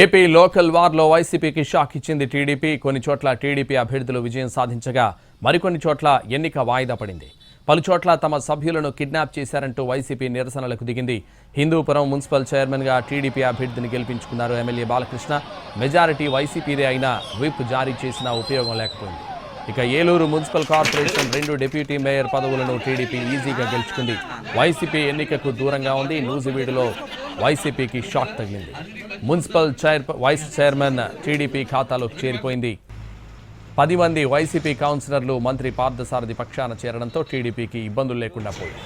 AP local వార్లో వైసీపీకి shock ఇచ్చింది TDP. కొన్ని చోట్ల టీడీపీ అభ్యర్థులు విజయం సాధించగా మరికొన్ని చోట్ల ఎన్నిక వాయిదా పడింది. పలు చోట్ల తమ సభ్యులను కిడ్నాప్ చేశారంటూ వైసీపీ నిరసనలకు దిగింది. హిందూపురం మున్సిపల్ చైర్మన్గా టీడీపీ అభ్యర్థిని గెలిపించుకున్నారు ఎమ్మెల్యే బాలకృష్ణ. మెజారిటీ వైసీపీదే అయినా విప్ జారీ చేసినా ఉపయోగం లేకపోయింది. ఇక Eluru municipal corporation 2 deputy mayor పదవులను టీడీపీ ఈజీగా గెలుచుకుంది. వైసీపీ ఎన్నికకు దూరంగా ఉంది. నూజివీడులో వైసీపీకి షాక్ తగిలింది. మున్సిపల్ వైస్ చైర్మన్ టీడీపీ ఖాతాలోకి చేరిపోయింది. 10 మంది వైసీపీ కౌన్సిలర్లు మంత్రి పార్థసారథి పక్షాన చేరడంతో టీడీపీకి ఇబ్బందులు లేకుండా పోయింది.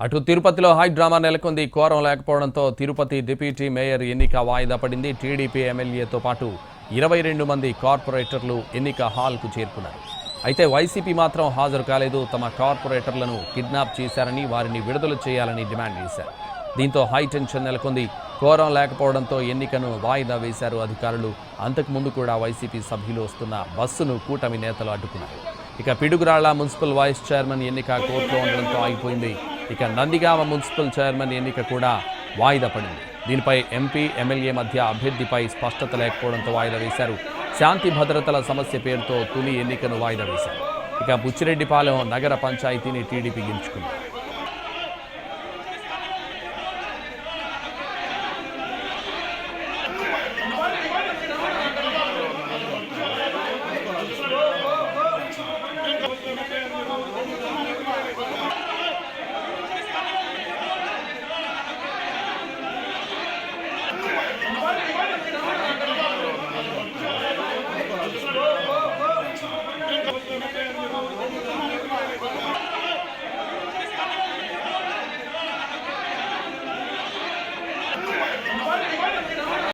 అటు తిరుపతిలో హై డ్రామా నెలకొంది. కోరం లేకపోవడంతో తిరుపతి డిప్యూటీ మేయర్ ఎన్నిక వాయిదా పడింది. టీడీపీ ఎమ్మెల్యేతో పాటు 22 మంది కార్పొరేటర్లు ఎన్నిక హాల్కు చేరుకున్నారు. అయితే వైసీపీ మాత్రం హాజరు కాలేదు. తమ కార్పొరేటర్లను కిడ్నాప్ చేశారని, వారిని విడుదల చేయాలని డిమాండ్ చేశారు. దీంతో హై టెన్షన్ నెలకొంది. కోరం లేకపోవడంతో ఎన్నికను వాయిదా వేశారు అధికారులు. అంతకుముందు కూడా వైసీపీ సభ్యులు వస్తున్న బస్సును కూటమి నేతలు అడ్డుకున్నారు. ఇక పిడుగురాళ్ల మున్సిపల్ వైస్ చైర్మన్ ఎన్నిక కోర్టులో ఉండడంతో ఆగిపోయింది. ఇక నందిగామ మున్సిపల్ చైర్మన్ ఎన్నిక కూడా వాయిదా పడింది. దీనిపై ఎంపీ, ఎమ్మెల్యే మధ్య అభ్యర్థిపై స్పష్టత లేకపోవడంతో వాయిదా వేశారు. శాంతి భద్రతల సమస్య పేరుతో తొలి ఎన్నికను వాయిదా వేశారు. ఇక బుచ్చిరెడ్డిపాలెం నగర పంచాయతీని టీడీపీ గెలుచుకుంది.